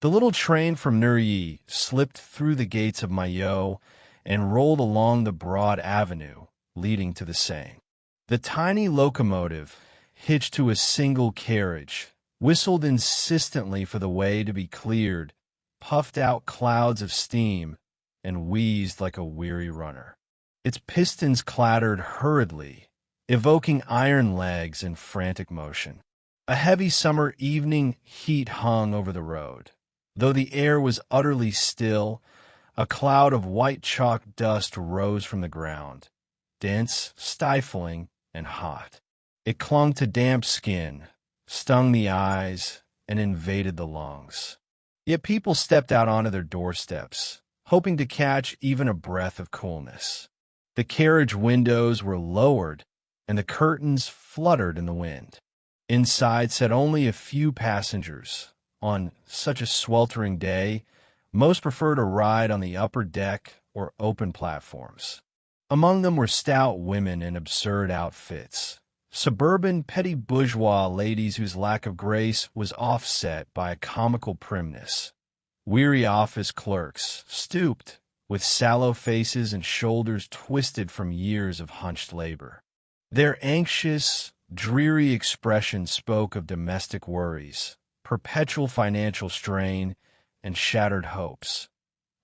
The little train from Neuilly slipped through the gates of Maillot and rolled along the broad avenue leading to the Seine. The tiny locomotive, hitched to a single carriage, whistled insistently for the way to be cleared, puffed out clouds of steam, and wheezed like a weary runner. Its pistons clattered hurriedly, evoking iron legs in frantic motion. A heavy summer evening heat hung over the road. Though the air was utterly still, a cloud of white chalk dust rose from the ground, dense, stifling, and hot. It clung to damp skin, stung the eyes, and invaded the lungs. Yet people stepped out onto their doorsteps, hoping to catch even a breath of coolness. The carriage windows were lowered, and the curtains fluttered in the wind. Inside sat only a few passengers. On such a sweltering day, most preferred to ride on the upper deck or open platforms. Among them were stout women in absurd outfits, suburban petty bourgeois ladies whose lack of grace was offset by a comical primness. Weary office clerks, stooped, with sallow faces and shoulders twisted from years of hunched labor. Their anxious, dreary expression spoke of domestic worries, perpetual financial strain, and shattered hopes.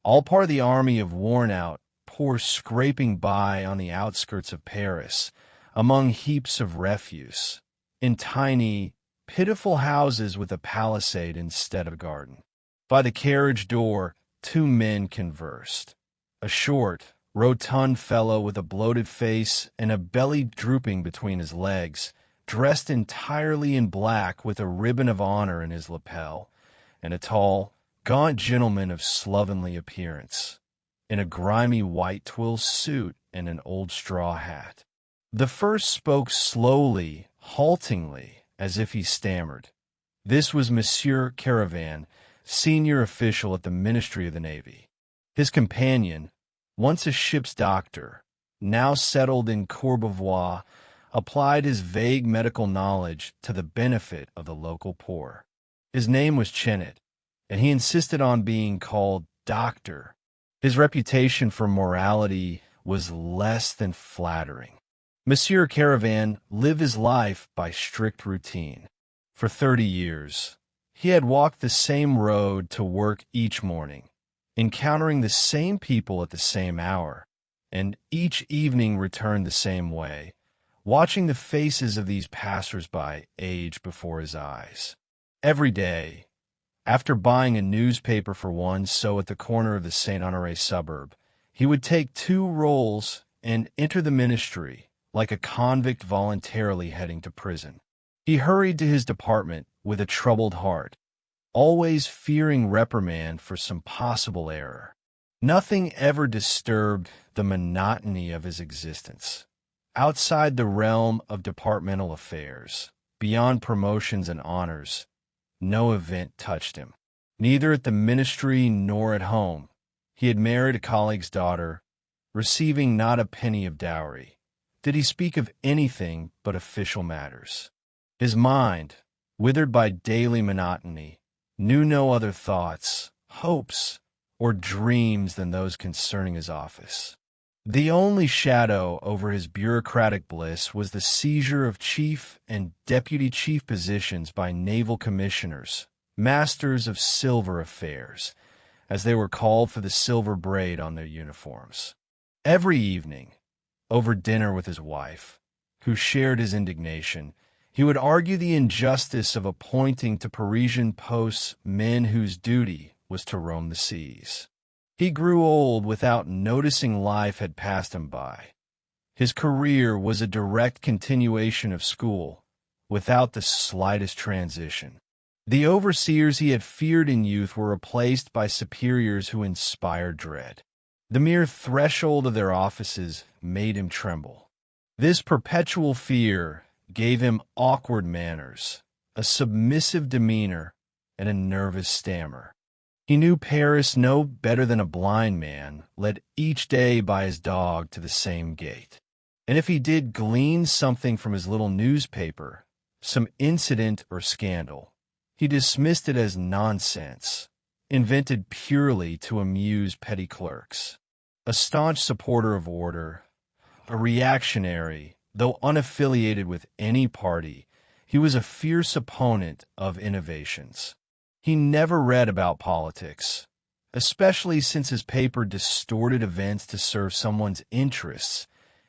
All part of the army of worn-out, poor scraping by on the outskirts of Paris, among heaps of refuse, in tiny, pitiful houses with a palisade instead of a garden. By the carriage door, two men conversed. A short, rotund fellow with a bloated face and a belly drooping between his legs, dressed entirely in black with a ribbon of honor in his lapel, and a tall, gaunt gentleman of slovenly appearance, in a grimy white twill suit and an old straw hat. The first spoke slowly, haltingly, as if he stammered. This was Monsieur Caravane, senior official at the Ministry of the Navy. His companion, once a ship's doctor, now settled in Courbevoie, applied his vague medical knowledge to the benefit of the local poor. His name was Chenet, and he insisted on being called doctor. His reputation for morality was less than flattering. Monsieur Caravane lived his life by strict routine. For 30 years, he had walked the same road to work each morning, encountering the same people at the same hour, and each evening returned the same way, watching the faces of these passers-by age before his eyes. Every day, after buying a newspaper for one so at the corner of the St. Honoré suburb, he would take 2 rolls and enter the ministry like a convict voluntarily heading to prison. He hurried to his department with a troubled heart, always fearing reprimand for some possible error. Nothing ever disturbed the monotony of his existence. Outside the realm of departmental affairs, beyond promotions and honors, no event touched him. Neither at the ministry nor at home. He had married a colleague's daughter, receiving not a penny of dowry. Did he speak of anything but official matters? His mind, withered by daily monotony, knew no other thoughts, hopes, or dreams than those concerning his office. The only shadow over his bureaucratic bliss was the seizure of chief and deputy chief positions by naval commissioners, masters of silver affairs, as they were called for the silver braid on their uniforms. Every evening, over dinner with his wife, who shared his indignation, he would argue the injustice of appointing to Parisian posts men whose duty was to roam the seas. He grew old without noticing life had passed him by. His career was a direct continuation of school, without the slightest transition. The overseers he had feared in youth were replaced by superiors who inspired dread. The mere threshold of their offices made him tremble. This perpetual fear gave him awkward manners, a submissive demeanor, and a nervous stammer. He knew Paris no better than a blind man, led each day by his dog to the same gate. And if he did glean something from his little newspaper, some incident or scandal, he dismissed it as nonsense, invented purely to amuse petty clerks. A staunch supporter of order, a reactionary, though unaffiliated with any party, he was a fierce opponent of innovations. He never read about politics, especially since his paper distorted events to serve someone's interests,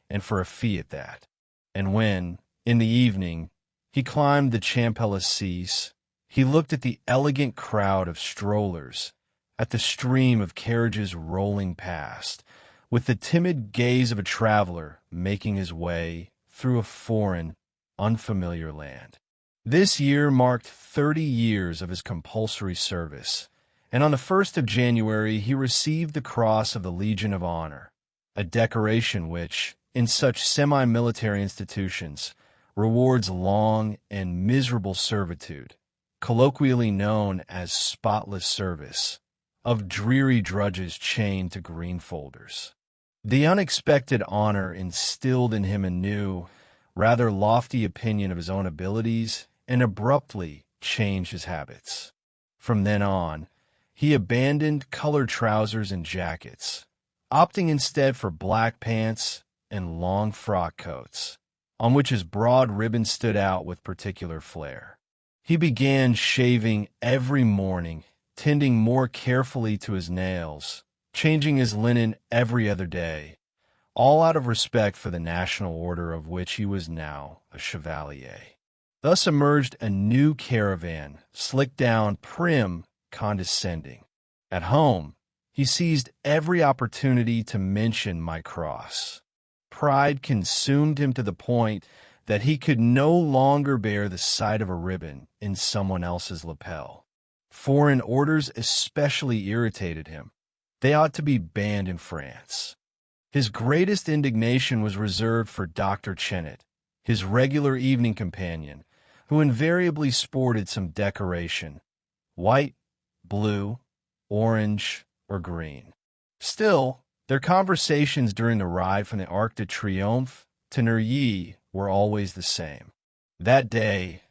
and for a fee at that. And when, in the evening, he climbed the Champs-Élysées, he looked at the elegant crowd of strollers, at the stream of carriages rolling past, with the timid gaze of a traveler making his way through a foreign, unfamiliar land. This year marked 30 years of his compulsory service, and on the 1st of January he received the Cross of the Legion of Honor, a decoration which, in such semi-military institutions, rewards long and miserable servitude, colloquially known as spotless service, of dreary drudges chained to green folders. The unexpected honor instilled in him a new, rather lofty opinion of his own abilities and abruptly changed his habits. From then on, he abandoned colored trousers and jackets, opting instead for black pants and long frock coats, on which his broad ribbon stood out with particular flair. He began shaving every morning, tending more carefully to his nails, changing his linen every other day, all out of respect for the national order of which he was now a chevalier. Thus emerged a new Caravane, slicked down, prim, condescending. At home, he seized every opportunity to mention my cross. Pride consumed him to the point that he could no longer bear the sight of a ribbon in someone else's lapel. Foreign orders especially irritated him. They ought to be banned in France. His greatest indignation was reserved for Dr. Chenet, his regular evening companion, who invariably sported some decoration, white, blue, orange, or green. Still, their conversations during the ride from the Arc de Triomphe to Neuilly were always the same. That day,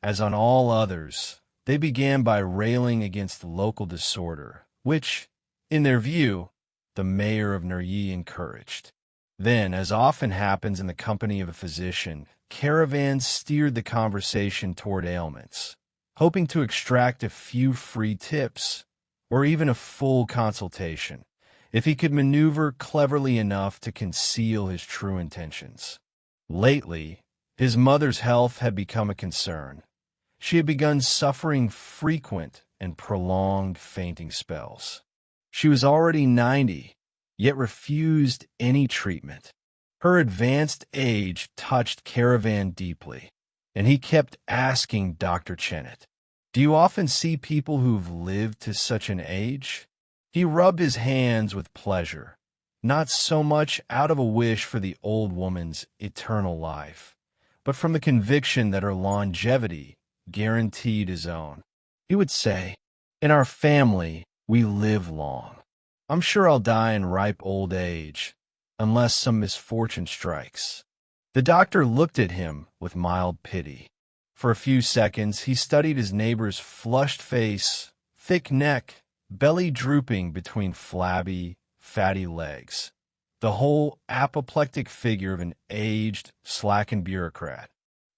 as on all others, they began by railing against the local disorder, which, in their view, the mayor of Neuilly encouraged. Then, as often happens in the company of a physician, Caravane steered the conversation toward ailments, hoping to extract a few free tips, or even a full consultation, if he could maneuver cleverly enough to conceal his true intentions. Lately, his mother's health had become a concern. She had begun suffering frequent and prolonged fainting spells. She was already 90, yet refused any treatment. Her advanced age touched Caravane deeply, and he kept asking Dr. Chenet, "Do you often see people who've lived to such an age?" He rubbed his hands with pleasure, not so much out of a wish for the old woman's eternal life, but from the conviction that her longevity guaranteed his own. He would say, "In our family, we live long. I'm sure I'll die in ripe old age, unless some misfortune strikes." The doctor looked at him with mild pity. For a few seconds, he studied his neighbor's flushed face, thick neck, belly drooping between flabby, fatty legs, the whole apoplectic figure of an aged, slackened bureaucrat.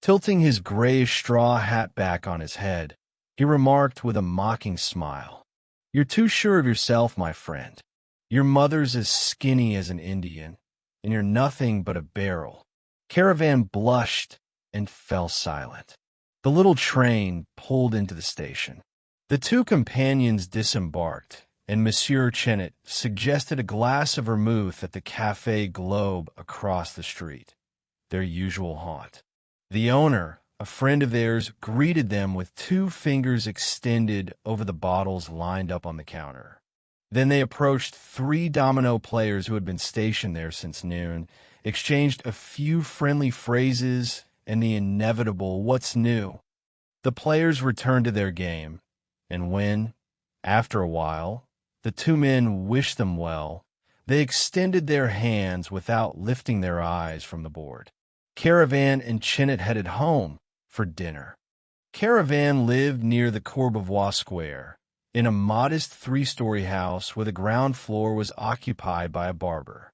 Tilting his grayish straw hat back on his head, he remarked with a mocking smile, "You're too sure of yourself, my friend. Your mother's as skinny as an Indian, and you're nothing but a barrel." Caravane blushed and fell silent. The little train pulled into the station. The two companions disembarked, and Monsieur Chenet suggested a glass of vermouth at the Café Globe across the street, their usual haunt. The owner, a friend of theirs, greeted them with 2 fingers extended over the bottles lined up on the counter. Then they approached 3 domino players who had been stationed there since noon, exchanged a few friendly phrases, and the inevitable "What's new?" The players returned to their game, and when, after a while, the 2 men wished them well, they extended their hands without lifting their eyes from the board. Caravane and Chenet headed home for dinner. Caravane lived near the Courbevoie Square, in a modest three-story house where the ground floor was occupied by a barber.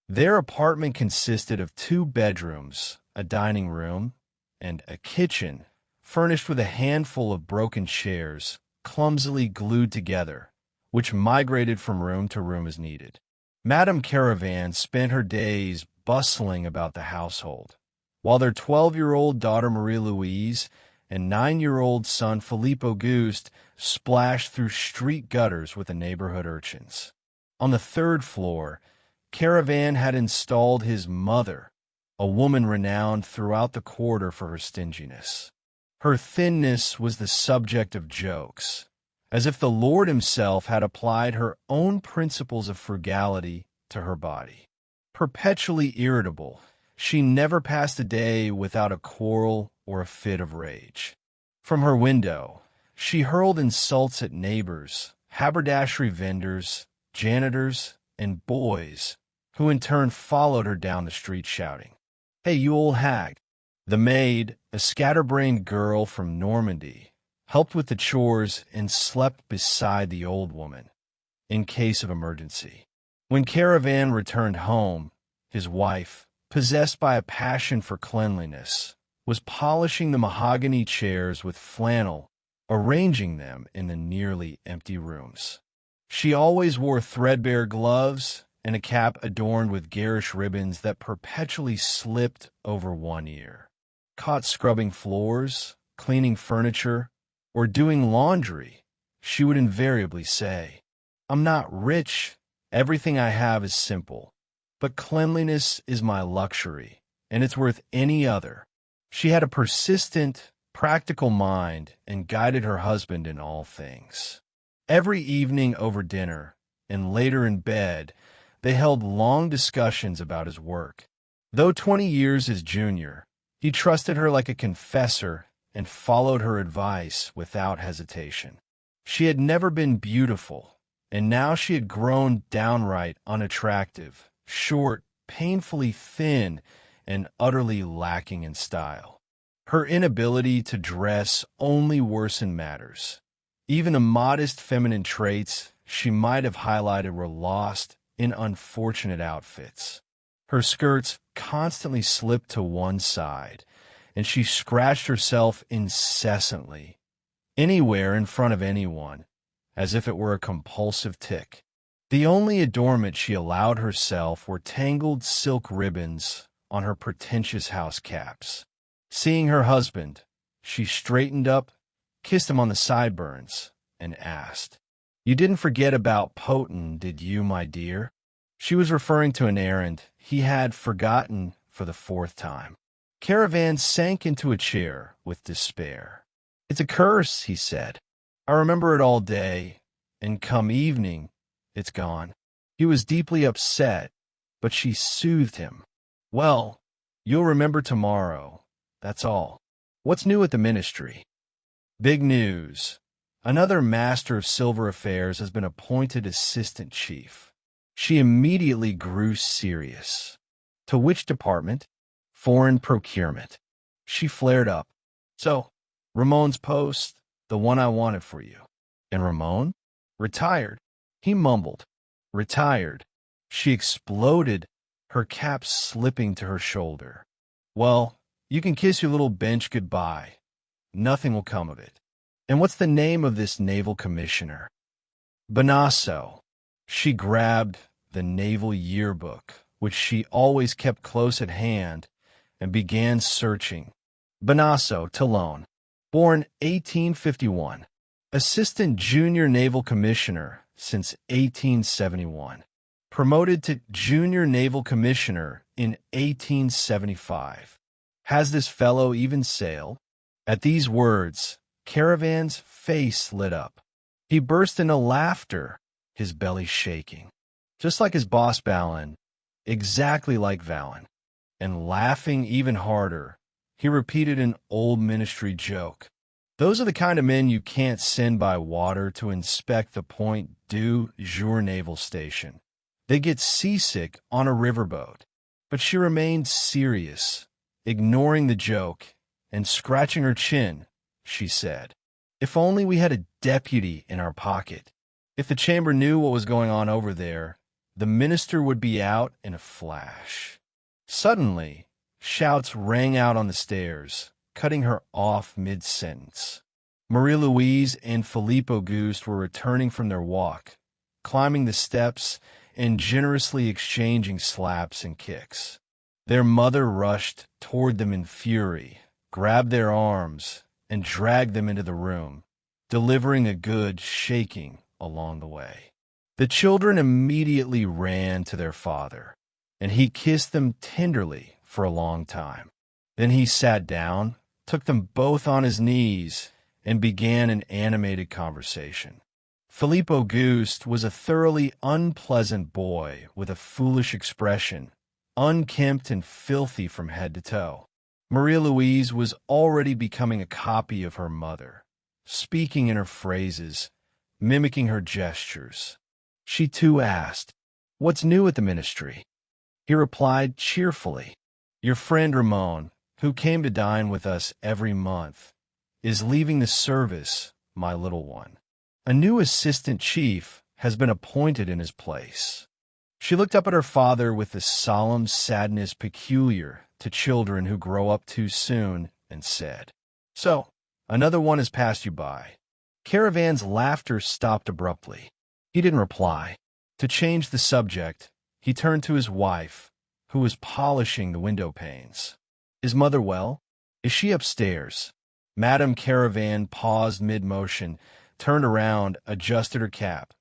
Their apartment consisted of 2 bedrooms, a dining room, and a kitchen, furnished with a handful of broken chairs, clumsily glued together, which migrated from room to room as needed. Madame Caravane spent her days bustling about the household, while their 12-year-old daughter Marie-Louise and 9-year-old son Philippe Auguste splashed through street gutters with the neighborhood urchins. On the 3rd floor, Caravane had installed his mother, a woman renowned throughout the quarter for her stinginess. Her thinness was the subject of jokes, as if the Lord himself had applied her own principles of frugality to her body. Perpetually irritable, she never passed a day without a quarrel or a fit of rage. From her window, she hurled insults at neighbors, haberdashery vendors, janitors, and boys, who in turn followed her down the street shouting, "Hey, you old hag!" The maid, a scatterbrained girl from Normandy, helped with the chores and slept beside the old woman, in case of emergency. When Caravane returned home, his wife, possessed by a passion for cleanliness, was polishing the mahogany chairs with flannel, arranging them in the nearly empty rooms. She always wore threadbare gloves and a cap adorned with garish ribbons that perpetually slipped over one ear. Caught scrubbing floors, cleaning furniture, or doing laundry, she would invariably say, "I'm not rich, everything I have is simple, but cleanliness is my luxury, and it's worth any other." She had a persistent, practical mind and guided her husband in all things. Every evening over dinner, and later in bed, they held long discussions about his work. Though 20 years his junior, he trusted her like a confessor and followed her advice without hesitation. She had never been beautiful, and now she had grown downright unattractive, short, painfully thin, and utterly lacking in style. Her inability to dress only worsened matters. Even the modest feminine traits she might have highlighted were lost in unfortunate outfits. Her skirts constantly slipped to one side, and she scratched herself incessantly, anywhere in front of anyone, as if it were a compulsive tic. The only adornment she allowed herself were tangled silk ribbons on her pretentious house caps. Seeing her husband, she straightened up, kissed him on the sideburns, and asked, "You didn't forget about Potin, did you, my dear?" She was referring to an errand he had forgotten for the 4th time. Caravane sank into a chair with despair. "It's a curse," he said. "I remember it all day, and come evening, it's gone." He was deeply upset, but she soothed him. "Well, you'll remember tomorrow, that's all. What's new at the ministry?" "Big news. Another master of silver affairs has been appointed assistant chief." She immediately grew serious. "To which department?" "Foreign procurement." She flared up. "So, Ramon's post, the one I wanted for you." "And Ramon?" "Retired." He mumbled. "Retired." She exploded, her cap slipping to her shoulder. "Well, you can kiss your little bench goodbye. Nothing will come of it." "And what's the name of this naval commissioner?" "Bonasso." She grabbed the naval yearbook, which she always kept close at hand, and began searching. "Bonasso, Toulon. Born 1851. Assistant Junior Naval Commissioner since 1871. Promoted to Junior Naval Commissioner in 1875. Has this fellow even sailed?" At these words, Caravane's face lit up. He burst into laughter, his belly shaking. Just like his boss Vallon, exactly like Vallon. And laughing even harder, he repeated an old ministry joke. "Those are the kind of men you can't send by water to inspect the Point du Jour naval station. They get seasick on a riverboat." But she remained serious, ignoring the joke, and scratching her chin, she said, If only we had a deputy in our pocket. If the chamber knew what was going on over there, the minister would be out in a flash. Suddenly, shouts rang out on the stairs, cutting her off mid-sentence. Marie-Louise and Philippe Auguste were returning from their walk, climbing the steps and generously exchanging slaps and kicks. Their mother rushed toward them in fury, grabbed their arms, and dragged them into the room, delivering a good shaking along the way. The children immediately ran to their father, and he kissed them tenderly for a long time. Then he sat down, took them both on his knees, and began an animated conversation. Philippe Auguste was a thoroughly unpleasant boy with a foolish expression, unkempt and filthy from head to toe. Marie-Louise was already becoming a copy of her mother, speaking in her phrases, mimicking her gestures. She too asked, "What's new at the ministry?" He replied cheerfully, "Your friend Ramon, who came to dine with us every month, is leaving the service, my little one. A new assistant chief has been appointed in his place." She looked up at her father with the solemn sadness peculiar to children who grow up too soon and said, "So, another one has passed you by." Caravane's laughter stopped abruptly. He didn't reply. To change the subject, he turned to his wife, who was polishing the window panes. "Is mother well? Is she upstairs?" Madame Caravane paused mid-motion, turned around, adjusted her cap,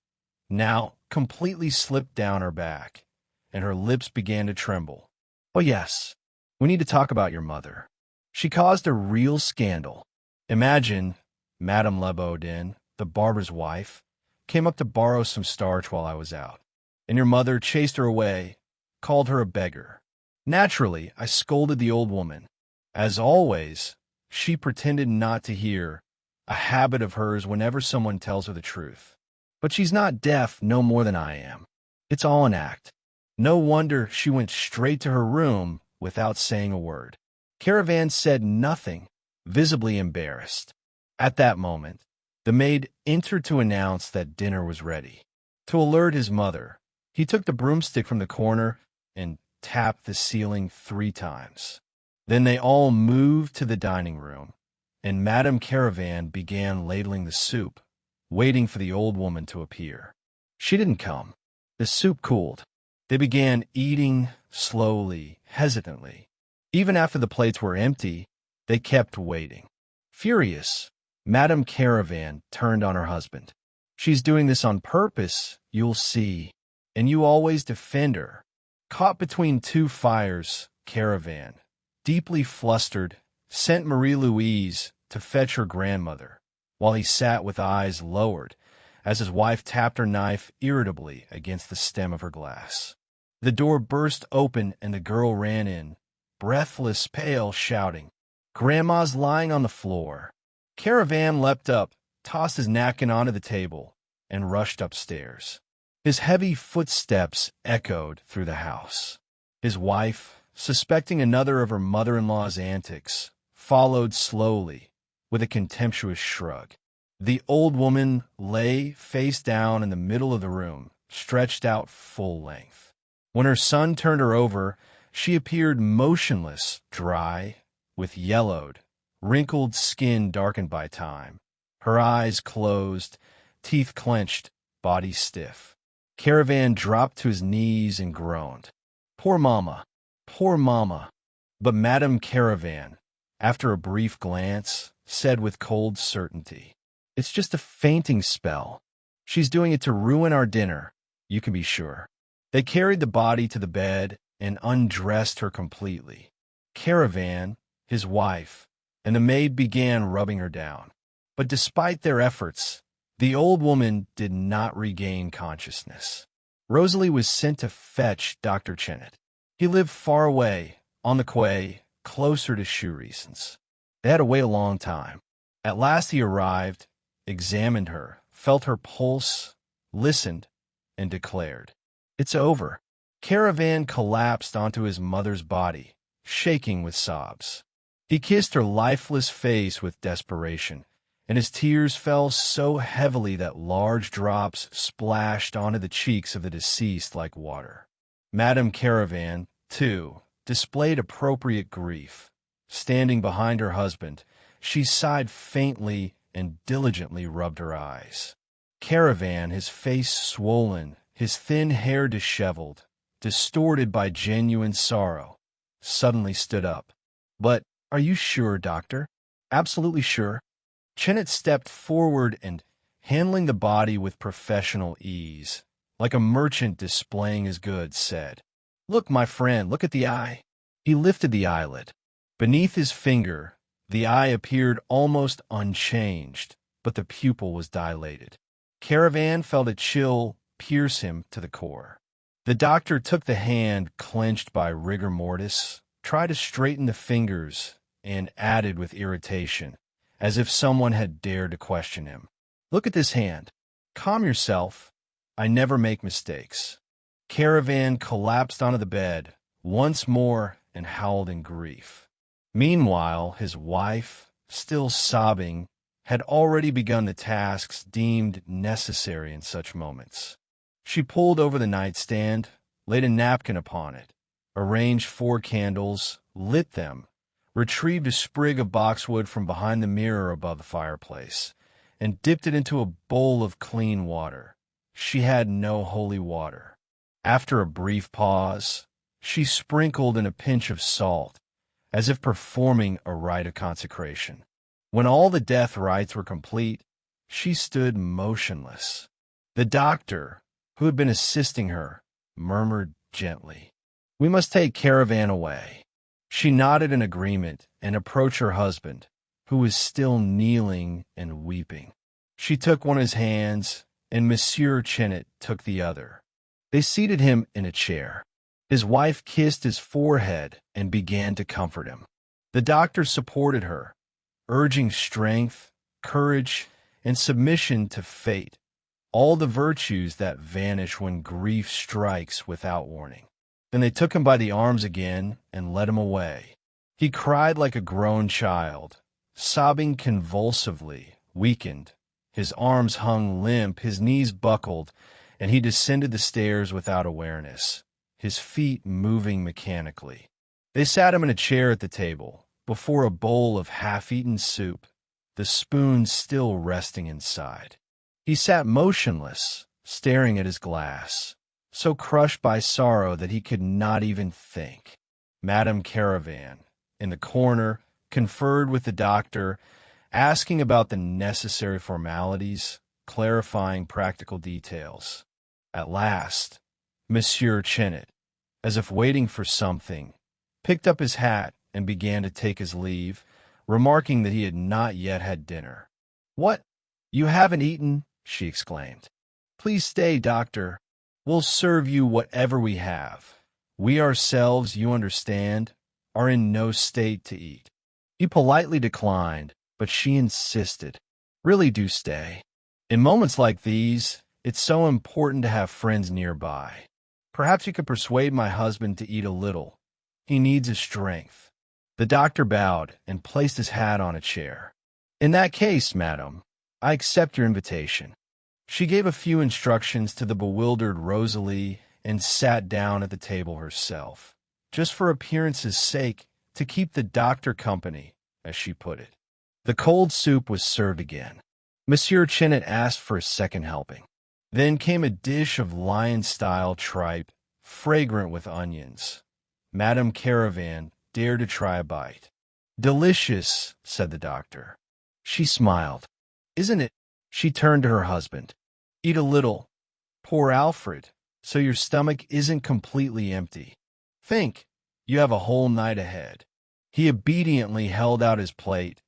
now completely slipped down her back, and her lips began to tremble. "Oh yes, we need to talk about your mother. She caused a real scandal. Imagine Madame Lebaudin, the barber's wife, came up to borrow some starch while I was out, and your mother chased her away, called her a beggar. Naturally, I scolded the old woman. As always, she pretended not to hear, a habit of hers whenever someone tells her the truth. But she's not deaf no more than I am. It's all an act. No wonder she went straight to her room without saying a word." Caravane said nothing, visibly embarrassed. At that moment, the maid entered to announce that dinner was ready. To alert his mother, he took the broomstick from the corner and tapped the ceiling 3 times. Then they all moved to the dining room, and Madame Caravane began ladling the soup, waiting for the old woman to appear. She didn't come. The soup cooled. They began eating slowly, hesitantly. Even after the plates were empty, they kept waiting. Furious, Madame Caravane turned on her husband. "She's doing this on purpose, you'll see, and you always defend her." Caught between 2 fires, Caravane, deeply flustered, sent Marie-Louise to fetch her grandmother, while he sat with eyes lowered as his wife tapped her knife irritably against the stem of her glass. The door burst open and the girl ran in, breathless, pale, shouting, "Grandma's lying on the floor." Caravane leapt up, tossed his napkin onto the table, and rushed upstairs. His heavy footsteps echoed through the house. His wife, suspecting another of her mother-in-law's antics, followed slowly, with a contemptuous shrug. The old woman lay face down in the middle of the room, stretched out full length. When her son turned her over, she appeared motionless, dry, with yellowed, wrinkled skin darkened by time, her eyes closed, teeth clenched, body stiff. Caravane dropped to his knees and groaned. "Poor mama, poor mama." But Madame Caravane, after a brief glance, said with cold certainty, "It's just a fainting spell. She's doing it to ruin our dinner, you can be sure." They carried the body to the bed and undressed her completely. Caravane, his wife, and the maid began rubbing her down. But despite their efforts, the old woman did not regain consciousness. Rosalie was sent to fetch Dr. Chenet. He lived far away, on the quay, closer to Chourison's. They had to wait a long time. At last he arrived, examined her, felt her pulse, listened, and declared, "It's over." Caravane collapsed onto his mother's body, shaking with sobs. He kissed her lifeless face with desperation, and his tears fell so heavily that large drops splashed onto the cheeks of the deceased like water. Madame Caravane, too, displayed appropriate grief. Standing behind her husband, she sighed faintly and diligently rubbed her eyes. Caravane, his face swollen, his thin hair disheveled, distorted by genuine sorrow, suddenly stood up. "But are you sure, doctor? Absolutely sure?" Chenet stepped forward and, handling the body with professional ease, like a merchant displaying his goods, said, "Look, my friend, look at the eye." He lifted the eyelid. Beneath his finger, the eye appeared almost unchanged, but the pupil was dilated. Caravane felt a chill pierce him to the core. The doctor took the hand clenched by rigor mortis, tried to straighten the fingers, and added with irritation, as if someone had dared to question him, "Look at this hand. Calm yourself. I never make mistakes." Caravane collapsed onto the bed once more and howled in grief. Meanwhile, his wife, still sobbing, had already begun the tasks deemed necessary in such moments. She pulled over the nightstand, laid a napkin upon it, arranged 4 candles, lit them, retrieved a sprig of boxwood from behind the mirror above the fireplace, and dipped it into a bowl of clean water. She had no holy water. After a brief pause, she sprinkled in a pinch of salt, as if performing a rite of consecration. When all the death rites were complete, she stood motionless. The doctor, who had been assisting her, murmured gently, "We must take Caravane away." She nodded in agreement and approached her husband, who was still kneeling and weeping. She took one of his hands, and Monsieur Chenet took the other. They seated him in a chair. His wife kissed his forehead and began to comfort him. The doctor supported her, urging strength, courage, and submission to fate, all the virtues that vanish when grief strikes without warning. Then they took him by the arms again and led him away. He cried like a grown child, sobbing convulsively, weakened. His arms hung limp, his knees buckled, and he descended the stairs without awareness, his feet moving mechanically. They sat him in a chair at the table, before a bowl of half-eaten soup, the spoon still resting inside. He sat motionless, staring at his glass, so crushed by sorrow that he could not even think. Madame Caravane, in the corner, conferred with the doctor, asking about the necessary formalities, clarifying practical details. At last, Monsieur Chenet, as if waiting for something, picked up his hat and began to take his leave, remarking that he had not yet had dinner. "What? You haven't eaten?" she exclaimed. "Please stay, doctor. We'll serve you whatever we have. We ourselves, you understand, are in no state to eat." He politely declined, but she insisted. "Really do stay. In moments like these, it's so important to have friends nearby. Perhaps you could persuade my husband to eat a little. He needs his strength." The doctor bowed and placed his hat on a chair. "In that case, madam, I accept your invitation." She gave a few instructions to the bewildered Rosalie and sat down at the table herself, just for appearance's sake, to keep the doctor company, as she put it. The cold soup was served again. Monsieur Chenet asked for a second helping. Then came a dish of lion-style tripe, fragrant with onions. Madame Caravane dared to try a bite. "Delicious," said the doctor. She smiled. "Isn't it?" She turned to her husband. "Eat a little. Poor Alfred, so your stomach isn't completely empty. Think, you have a whole night ahead." He obediently held out his plate,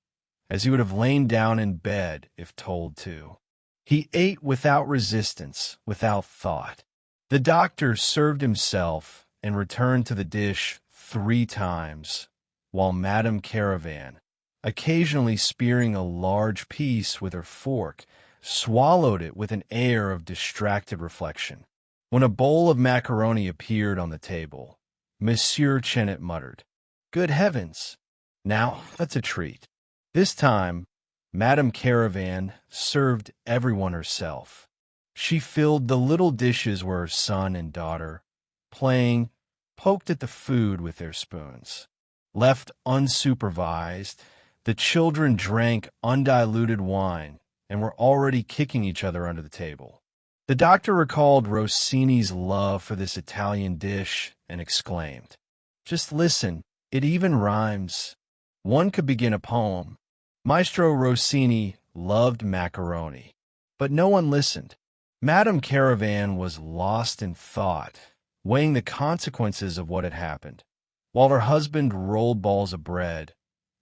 as he would have lain down in bed if told to. He ate without resistance, without thought. The doctor served himself and returned to the dish 3 times, while Madame Caravane, occasionally spearing a large piece with her fork, swallowed it with an air of distracted reflection. When a bowl of macaroni appeared on the table, Monsieur Chenet muttered, "Good heavens! Now that's a treat." This time, Madame Caravane served everyone herself. She filled the little dishes where her son and daughter, playing, poked at the food with their spoons. Left unsupervised, the children drank undiluted wine and were already kicking each other under the table. The doctor recalled Rossini's love for this Italian dish and exclaimed, "Just listen, it even rhymes. One could begin a poem." Maestro Rossini loved macaroni, but no one listened. Madame Caravane was lost in thought, weighing the consequences of what had happened, while her husband rolled balls of bread,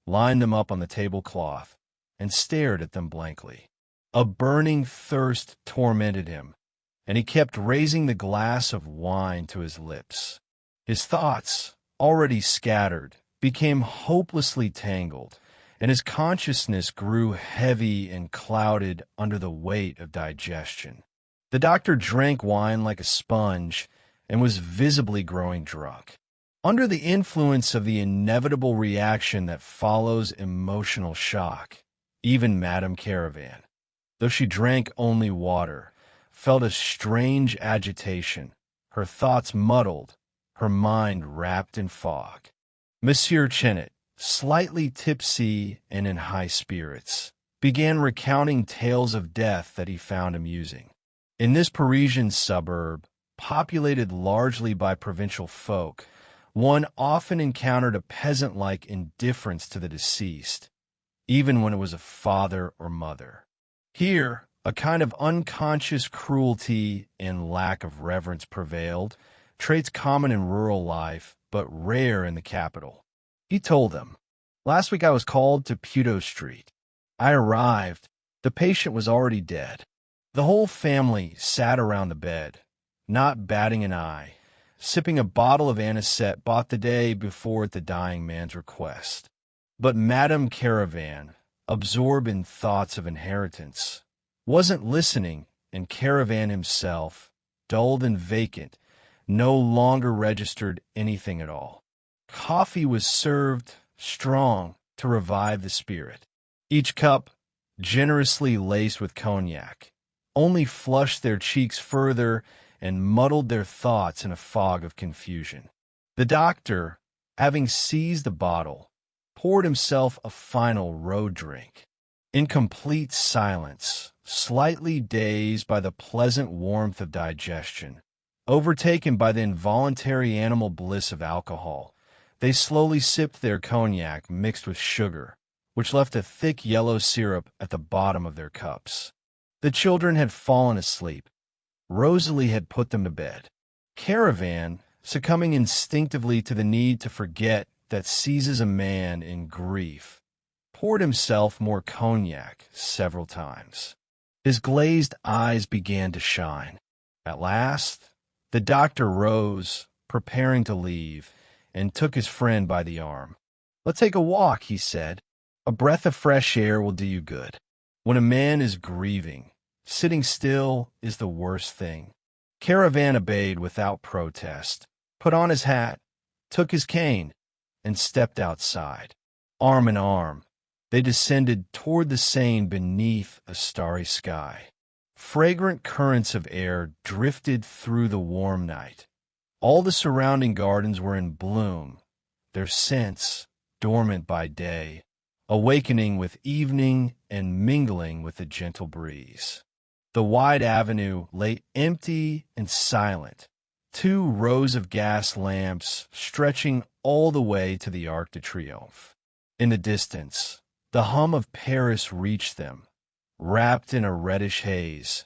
lined them up on the tablecloth, and stared at them blankly. A burning thirst tormented him, and he kept raising the glass of wine to his lips. His thoughts, already scattered, became hopelessly tangled, and his consciousness grew heavy and clouded under the weight of digestion. The doctor drank wine like a sponge and was visibly growing drunk. Under the influence of the inevitable reaction that follows emotional shock, even Madame Caravane, though she drank only water, felt a strange agitation, her thoughts muddled, her mind wrapped in fog. Monsieur Chenet, slightly tipsy and in high spirits, began recounting tales of death that he found amusing. In this Parisian suburb, populated largely by provincial folk, one often encountered a peasant-like indifference to the deceased, even when it was a father or mother. Here, a kind of unconscious cruelty and lack of reverence prevailed, traits common in rural life, but rare in the capital. He told them, "Last week I was called to Puteaux Street. I arrived. The patient was already dead. The whole family sat around the bed, not batting an eye, sipping a bottle of anisette bought the day before at the dying man's request. But Madame Caravane, absorbed in thoughts of inheritance, wasn't listening, and Caravane himself, dulled and vacant, no longer registered anything at all. Coffee was served strong to revive the spirit. Each cup, generously laced with cognac, only flushed their cheeks further and muddled their thoughts in a fog of confusion. The doctor, having seized the bottle, poured himself a final road drink. In complete silence, slightly dazed by the pleasant warmth of digestion, overtaken by the involuntary animal bliss of alcohol, they slowly sipped their cognac mixed with sugar, which left a thick yellow syrup at the bottom of their cups. The children had fallen asleep. Rosalie had put them to bed. Caravane, succumbing instinctively to the need to forget that seizes a man in grief, poured himself more cognac several times. His glazed eyes began to shine. At last, the doctor rose, preparing to leave, and took his friend by the arm. "Let's take a walk," he said. "A breath of fresh air will do you good. When a man is grieving, sitting still is the worst thing." Caravane obeyed without protest, put on his hat, took his cane, and stepped outside. Arm in arm, they descended toward the Seine beneath a starry sky. Fragrant currents of air drifted through the warm night. All the surrounding gardens were in bloom, their scents dormant by day, awakening with evening and mingling with the gentle breeze. The wide avenue lay empty and silent, 2 rows of gas lamps stretching all the way to the Arc de Triomphe. In the distance, the hum of Paris reached them, wrapped in a reddish haze,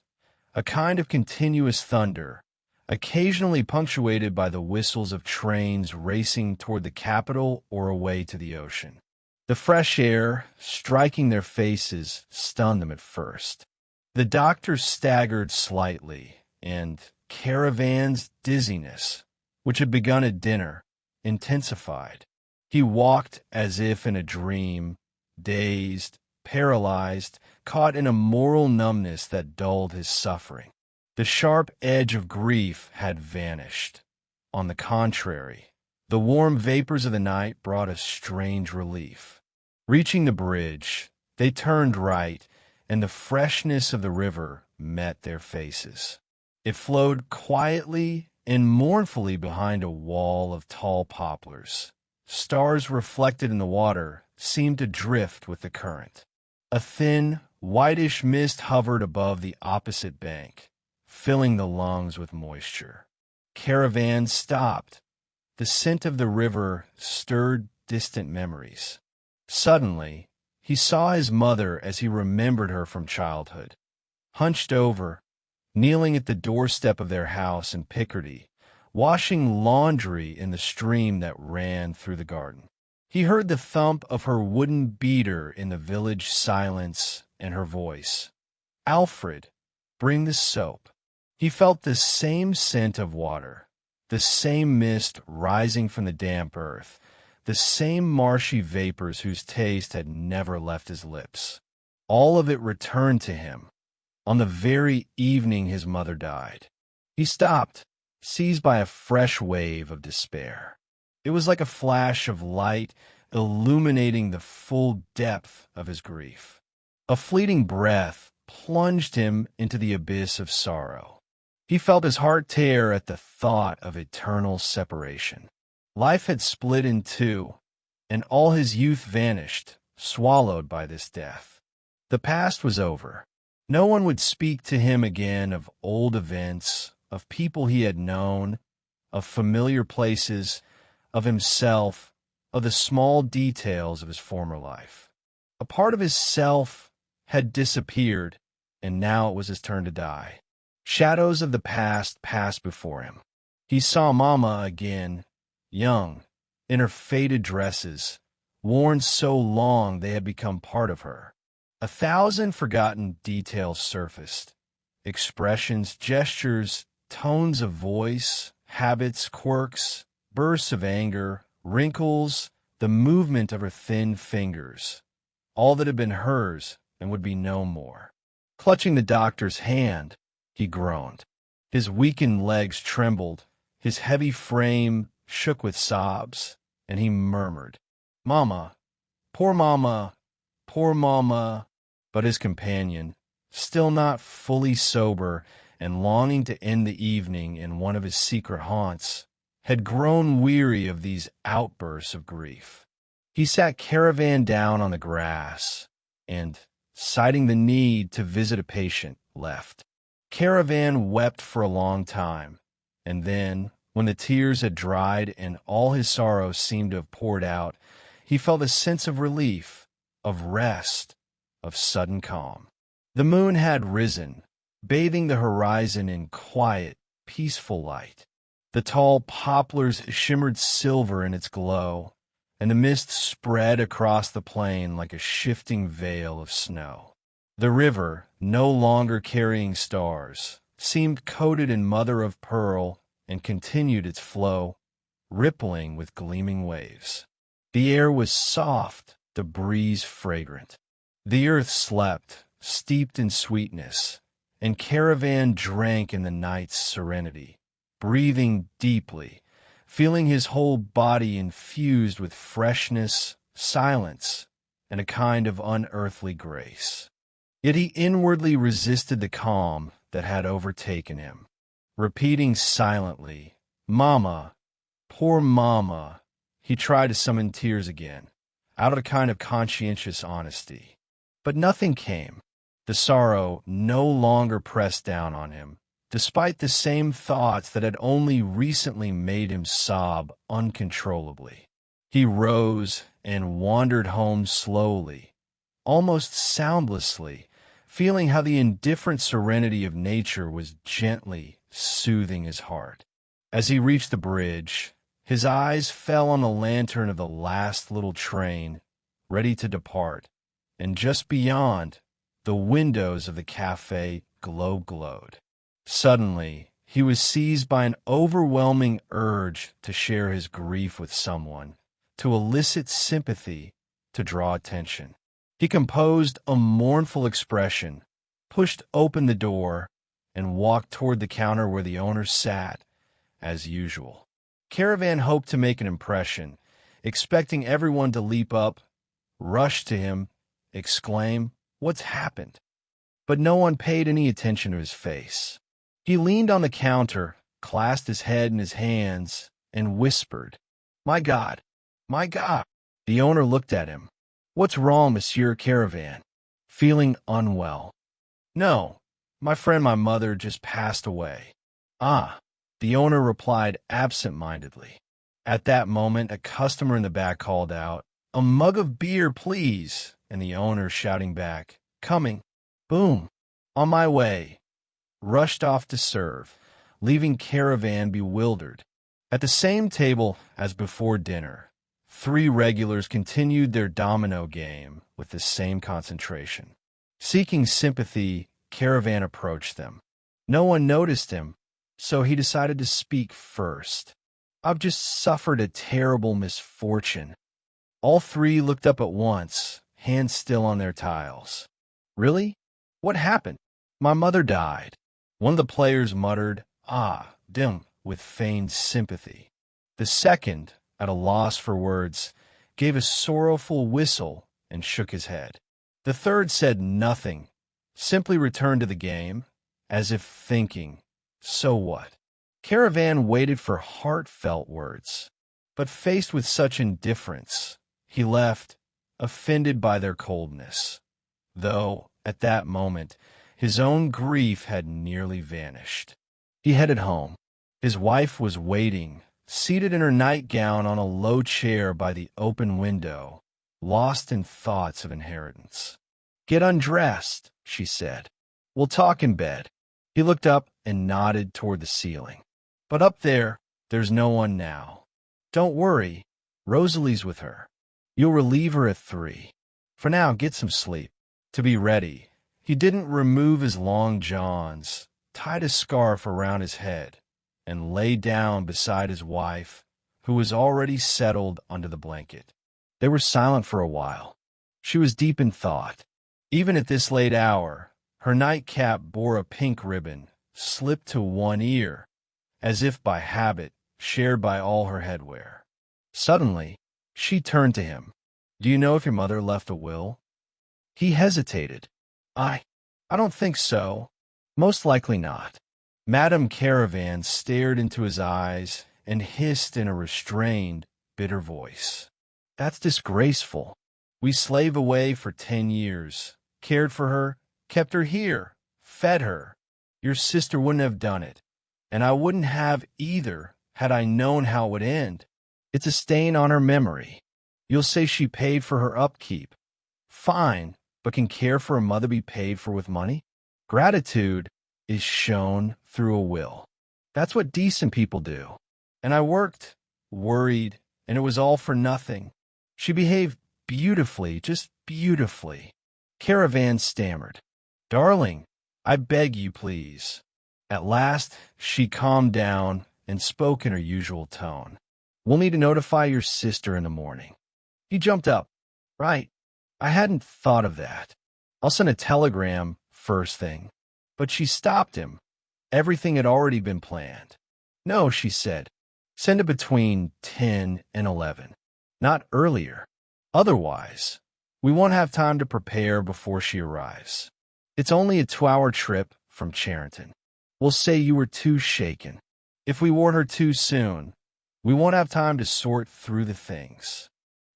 a kind of continuous thunder, occasionally punctuated by the whistles of trains racing toward the capital or away to the ocean. The fresh air, striking their faces, stunned them at first. The doctor staggered slightly, and Caravane's dizziness, which had begun at dinner, intensified. He walked as if in a dream, dazed, paralyzed, caught in a moral numbness that dulled his suffering. The sharp edge of grief had vanished. On the contrary, the warm vapors of the night brought a strange relief. Reaching the bridge, They turned right, and the freshness of the river met their faces. It flowed quietly and mournfully behind a wall of tall poplars. Stars reflected in the water seemed to drift with the current. A thin, whitish mist hovered above the opposite bank, filling the lungs with moisture. Caravane stopped. The scent of the river stirred distant memories. Suddenly, he saw his mother as he remembered her from childhood. Hunched over, kneeling at the doorstep of their house in Picardy, washing laundry in the stream that ran through the garden. He heard the thump of her wooden beater in the village silence and her voice. "Alfred, bring the soap." He felt the same scent of water, the same mist rising from the damp earth, the same marshy vapors whose taste had never left his lips. All of it returned to him on the very evening his mother died. He stopped, seized by a fresh wave of despair. It was like a flash of light illuminating the full depth of his grief. A fleeting breath plunged him into the abyss of sorrow. He felt his heart tear at the thought of eternal separation. Life had split in two, and all his youth vanished, swallowed by this death. The past was over. No one would speak to him again of old events, of people he had known, of familiar places, of himself, of the small details of his former life. A part of his self had disappeared, and now it was his turn to die. Shadows of the past passed before him. He saw Mama again, young, in her faded dresses, worn so long they had become part of her. 1,000 forgotten details surfaced. Expressions, gestures, tones of voice, habits, quirks, bursts of anger, wrinkles, the movement of her thin fingers. All that had been hers and would be no more. Clutching the doctor's hand, he groaned. His weakened legs trembled, his heavy frame shook with sobs, and he murmured, "Mama, poor Mama, poor Mama." But his companion, still not fully sober and longing to end the evening in one of his secret haunts, had grown weary of these outbursts of grief. He sat Caravane down on the grass and, citing the need to visit a patient, left. Caravane wept for a long time, and then, when the tears had dried and all his sorrow seemed to have poured out, he felt a sense of relief, of rest, of sudden calm. The moon had risen, bathing the horizon in quiet, peaceful light. The tall poplars shimmered silver in its glow, and the mist spread across the plain like a shifting veil of snow. The river, no longer carrying stars, seemed coated in mother of pearl and continued its flow, rippling with gleaming waves. The air was soft, the breeze fragrant. The earth slept, steeped in sweetness, and Caravane drank in the night's serenity, breathing deeply, feeling his whole body infused with freshness, silence, and a kind of unearthly grace. Yet he inwardly resisted the calm that had overtaken him, repeating silently, "Mama, poor Mama." He tried to summon tears again, out of a kind of conscientious honesty. But nothing came. The sorrow no longer pressed down on him, despite the same thoughts that had only recently made him sob uncontrollably. He rose and wandered home slowly, almost soundlessly, feeling how the indifferent serenity of nature was gently soothing his heart. As he reached the bridge, his eyes fell on the lantern of the last little train, ready to depart, and just beyond, the windows of the cafe glowed. Suddenly, he was seized by an overwhelming urge to share his grief with someone, to elicit sympathy, to draw attention. He composed a mournful expression, pushed open the door, and walked toward the counter where the owner sat, as usual. Caravane hoped to make an impression, expecting everyone to leap up, rush to him, exclaim, "What's happened?" But no one paid any attention to his face. He leaned on the counter, clasped his head in his hands, and whispered, "My God! My God!" The owner looked at him. "What's wrong, Monsieur Caravane? Feeling unwell?" "No, my friend, my mother just passed away." "Ah," the owner replied absent-mindedly. At that moment, a customer in the back called out, "A mug of beer, please," and the owner, shouting back, "Coming." Boom. "On my way," rushed off to serve, leaving Caravane bewildered. At the same table as before dinner, three regulars continued their domino game with the same concentration. Seeking sympathy, Caravane approached them. No one noticed him, so he decided to speak first. "I've just suffered a terrible misfortune." All three looked up at once, hands still on their tiles. "Really? What happened?" "My mother died." One of the players muttered, "Ah, dim," with feigned sympathy. The second, at a loss for words, gave a sorrowful whistle and shook his head. The third said nothing, simply returned to the game, as if thinking, "So what?" Caravane waited for heartfelt words, but faced with such indifference, he left, offended by their coldness, though, at that moment, his own grief had nearly vanished. He headed home. His wife was waiting, seated in her nightgown on a low chair by the open window, lost in thoughts of inheritance. "Get undressed," she said. "We'll talk in bed." He looked up and nodded toward the ceiling. "But up there, there's no one now." "Don't worry, Rosalie's with her. You'll relieve her at 3. For now, get some sleep." To be ready, he didn't remove his long johns, tied a scarf around his head, and lay down beside his wife, who was already settled under the blanket. They were silent for a while. She was deep in thought. Even at this late hour, her nightcap bore a pink ribbon, slipped to one ear, as if by habit, shared by all her headwear. Suddenly, she turned to him. "Do you know if your mother left a will?" He hesitated. I don't think so. Most likely not." Madame Caravane stared into his eyes and hissed in a restrained, bitter voice, "That's disgraceful. We slaved away for 10 years, cared for her, kept her here, fed her. Your sister wouldn't have done it, and I wouldn't have either had I known how it would end. It's a stain on her memory. You'll say she paid for her upkeep. Fine, but can care for a mother be paid for with money? Gratitude is shown through a will. That's what decent people do. And I worked, worried, and it was all for nothing. She behaved beautifully, just beautifully." Caravane stammered, "Darling, I beg you, please." At last, she calmed down and spoke in her usual tone. "We'll need to notify your sister in the morning." He jumped up. "Right, I hadn't thought of that. I'll send a telegram first thing." But she stopped him. Everything had already been planned. "No," she said. "Send it between 10 and 11. Not earlier. Otherwise, we won't have time to prepare before she arrives. It's only a 2-hour trip from Charenton. We'll say you were too shaken. If we warn her too soon, we won't have time to sort through the things."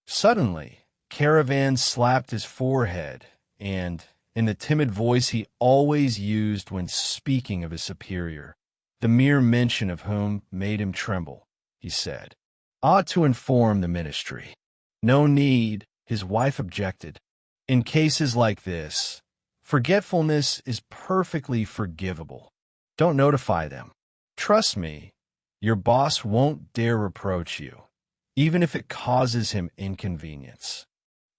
Suddenly, Caravane slapped his forehead and, in the timid voice he always used when speaking of his superior, the mere mention of whom made him tremble, he said, "Ought to inform the ministry." "No need," his wife objected. "In cases like this, forgetfulness is perfectly forgivable. Don't notify them. Trust me, your boss won't dare reproach you, even if it causes him inconvenience."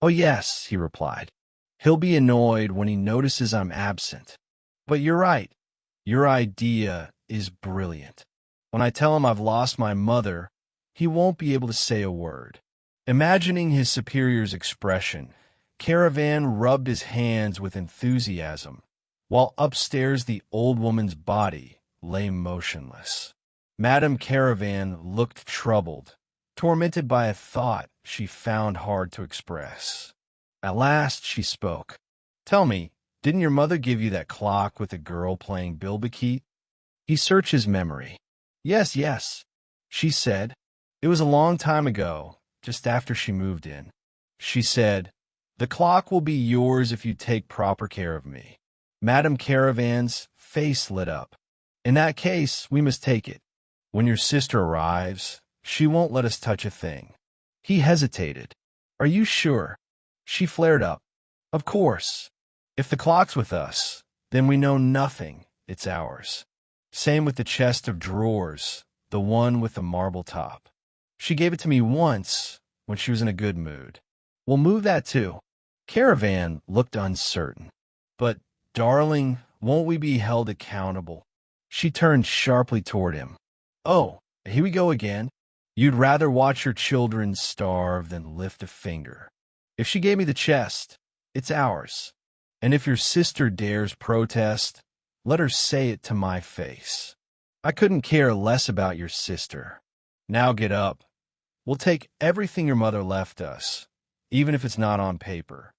"Oh yes," he replied. "He'll be annoyed when he notices I'm absent. But you're right. Your idea is brilliant. When I tell him I've lost my mother, he won't be able to say a word." Imagining his superior's expression, Caravane rubbed his hands with enthusiasm, while upstairs the old woman's body lay motionless. Madame Caravane looked troubled, tormented by a thought she found hard to express. At last she spoke. "Tell me, didn't your mother give you that clock with the girl playing bilboquet?" He searched his memory. "Yes, yes," she said. "It was a long time ago, just after she moved in." She said, "The clock will be yours if you take proper care of me." Madame Caravane's face lit up. "In that case, we must take it. When your sister arrives, she won't let us touch a thing." He hesitated. "Are you sure?" She flared up. "Of course. If the clock's with us, then we know nothing. It's ours. Same with the chest of drawers, the one with the marble top. She gave it to me once when she was in a good mood. We'll move that too." Caravane looked uncertain. "But, darling, won't we be held accountable?" She turned sharply toward him. "Oh, here we go again. You'd rather watch your children starve than lift a finger. If she gave me the chest, it's ours. And if your sister dares protest, let her say it to my face. I couldn't care less about your sister. Now get up. We'll take everything your mother left us, even if it's not on paper."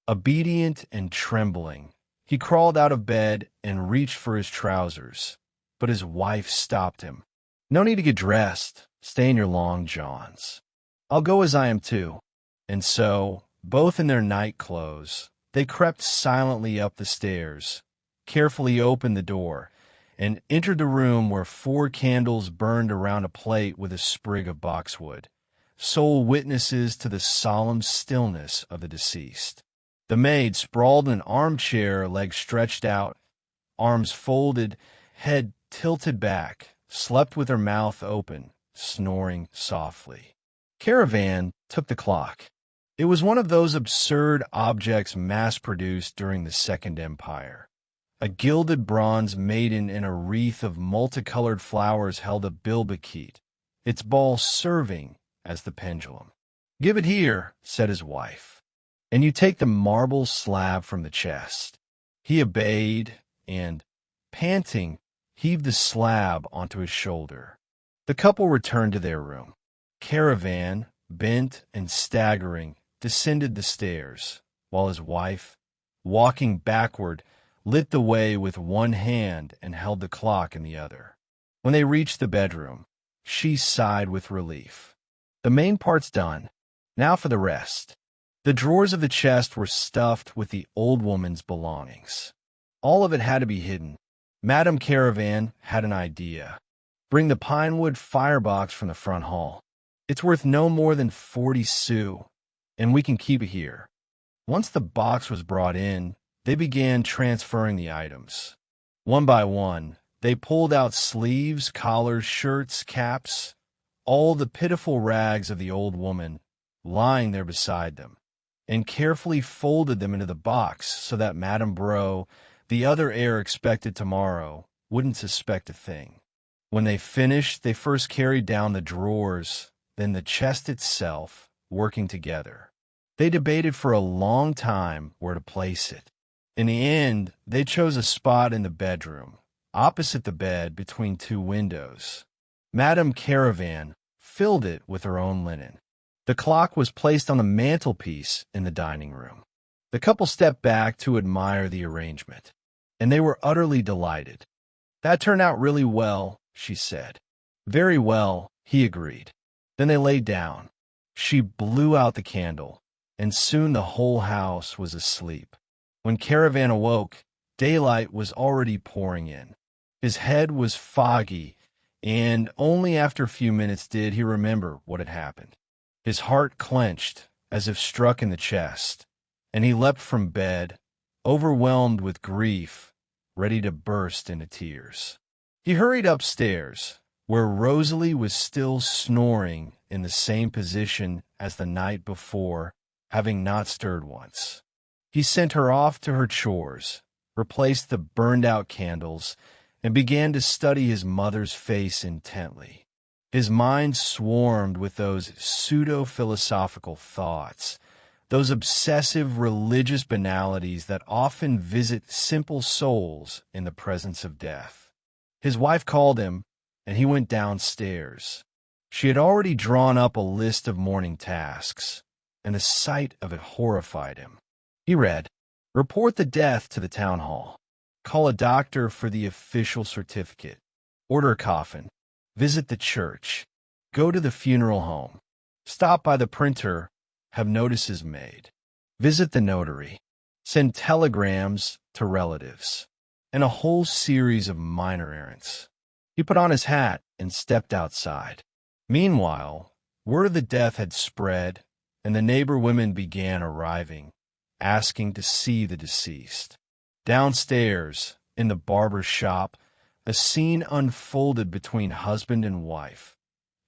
Obedient and trembling, he crawled out of bed and reached for his trousers, but his wife stopped him. "No need to get dressed. Stay in your long johns. I'll go as I am too." And so, both in their night clothes, they crept silently up the stairs, carefully opened the door, and entered the room where 4 candles burned around a plate with a sprig of boxwood, sole witnesses to the solemn stillness of the deceased. The maid sprawled in an armchair, legs stretched out, arms folded, head tilted back, slept with her mouth open, snoring softly. Caravane took the clock. It was one of those absurd objects mass-produced during the Second Empire. A gilded bronze maiden in a wreath of multicolored flowers held a bilboquet, its ball serving as the pendulum. "Give it here," said his wife, "and you take the marble slab from the chest." He obeyed and, panting, heaved the slab onto his shoulder. The couple returned to their room. Caravane, bent and staggering, descended the stairs, while his wife, walking backward, lit the way with one hand and held the clock in the other. When they reached the bedroom, she sighed with relief. The main part's done. Now for the rest. The drawers of the chest were stuffed with the old woman's belongings. All of it had to be hidden. Madame Caravane had an idea. "Bring the pine wood firebox from the front hall. It's worth no more than 40 sous, and we can keep it here." Once the box was brought in, they began transferring the items. One by one, they pulled out sleeves, collars, shirts, caps, all the pitiful rags of the old woman lying there beside them, and carefully folded them into the box so that Madame Bro, the other heir expected tomorrow, wouldn't suspect a thing. When they finished, they first carried down the drawers, then the chest itself, working together. They debated for a long time where to place it. In the end, they chose a spot in the bedroom, opposite the bed between 2 windows. Madame Caravane filled it with her own linen. The clock was placed on the mantelpiece in the dining room. The couple stepped back to admire the arrangement, and they were utterly delighted. "That turned out really well," she said. "Very well," he agreed. Then they lay down. She blew out the candle, and soon the whole house was asleep. When Caravane awoke, daylight was already pouring in. His head was foggy, and only after a few minutes did he remember what had happened. His heart clenched, as if struck in the chest, and he leapt from bed, overwhelmed with grief, ready to burst into tears. He hurried upstairs, where Rosalie was still snoring in the same position as the night before, having not stirred once. He sent her off to her chores, replaced the burned-out candles, and began to study his mother's face intently. His mind swarmed with those pseudo-philosophical thoughts, those obsessive religious banalities that often visit simple souls in the presence of death. His wife called him, and he went downstairs. She had already drawn up a list of morning tasks. and the sight of it horrified him. He read, "Report the death to the town hall. Call a doctor for the official certificate. Order a coffin. Visit the church. Go to the funeral home. Stop by the printer. Have notices made. Visit the notary. Send telegrams to relatives." And a whole series of minor errands. He put on his hat and stepped outside. Meanwhile, word of the death had spread, and the neighbor women began arriving, asking to see the deceased. Downstairs, in the barber's shop, a scene unfolded between husband and wife,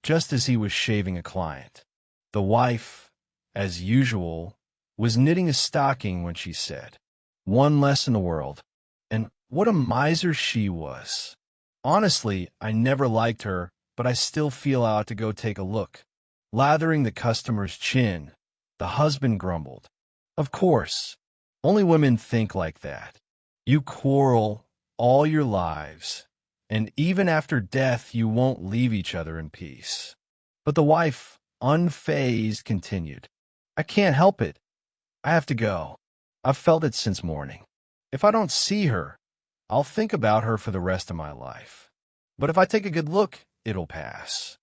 just as he was shaving a client. The wife, as usual, was knitting a stocking when she said, "One less in the world." And what a miser she was. Honestly, I never liked her, but I still feel I ought to go take a look. Lathering the customer's chin, the husband grumbled, "Of course, only women think like that. You quarrel all your lives, and even after death you won't leave each other in peace." But the wife, unfazed, continued, "I can't help it. I have to go. I've felt it since morning. If I don't see her, I'll think about her for the rest of my life. But if I take a good look, it'll pass."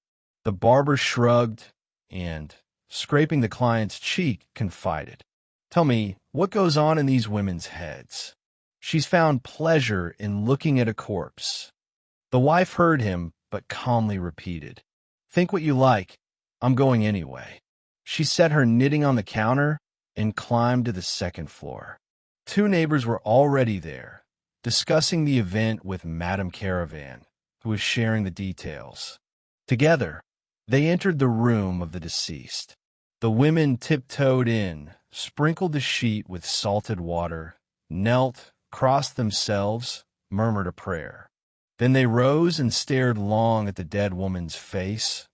The barber shrugged and, scraping the client's cheek, confided, "Tell me, what goes on in these women's heads? She's found pleasure in looking at a corpse." The wife heard him, but calmly repeated, "Think what you like. I'm going anyway." She set her knitting on the counter and climbed to the second floor. Two neighbors were already there, discussing the event with Monsieur Caravane, who was sharing the details. Together, they entered the room of the deceased. The women tiptoed in, sprinkled the sheet with salted water, knelt, crossed themselves, murmured a prayer. Then they rose and stared long at the dead woman's face,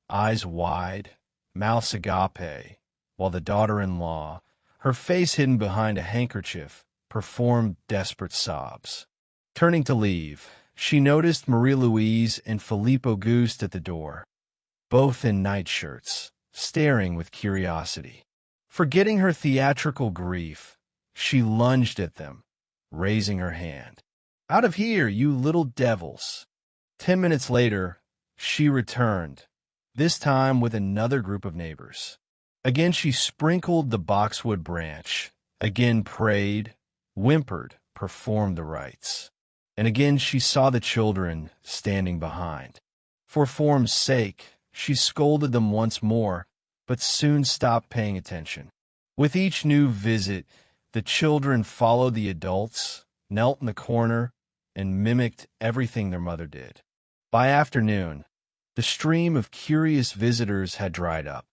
eyes wide, mouths agape, while the daughter-in-law, her face hidden behind a handkerchief, performed desperate sobs. Turning to leave, she noticed Marie-Louise and Philippe Auguste at the door, both in nightshirts, staring with curiosity. Forgetting her theatrical grief, she lunged at them, raising her hand. "Out of here, you little devils!" 10 minutes later, she returned, this time with another group of neighbors. Again she sprinkled the boxwood branch, again prayed, whimpered, performed the rites. And again she saw the children standing behind. For form's sake, she scolded them once more, but soon stopped paying attention. With each new visit, the children followed the adults, knelt in the corner, and mimicked everything their mother did. By afternoon, the stream of curious visitors had dried up.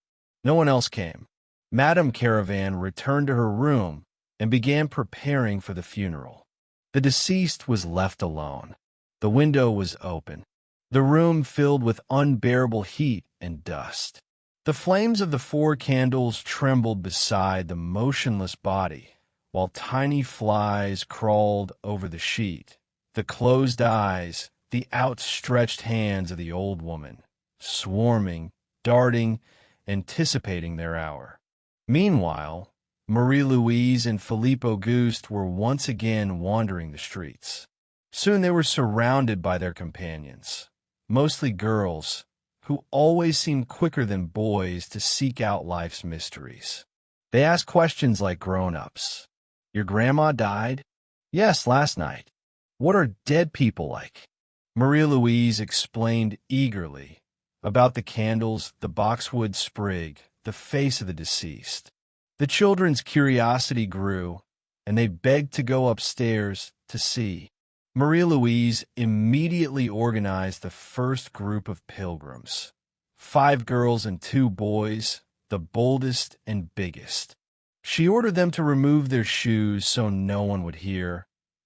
No one else came. Madame Caravane returned to her room and began preparing for the funeral. The deceased was left alone. The window was open. The room filled with unbearable heat and dust. The flames of the 4 candles trembled beside the motionless body, while tiny flies crawled over the sheet. The closed eyes, the outstretched hands of the old woman, swarming, darting, anticipating their hour. Meanwhile, Marie-Louise and Philippe Auguste were once again wandering the streets. Soon they were surrounded by their companions, mostly girls, who always seemed quicker than boys to seek out life's mysteries. They asked questions like grown-ups. "Your grandma died?" "Yes, last night." "What are dead people like?" Marie-Louise explained eagerly about the candles, the boxwood sprig, the face of the deceased. The children's curiosity grew, and they begged to go upstairs to see. Marie-Louise immediately organized the first group of pilgrims. 5 girls and 2 boys, the boldest and biggest. She ordered them to remove their shoes so no one would hear,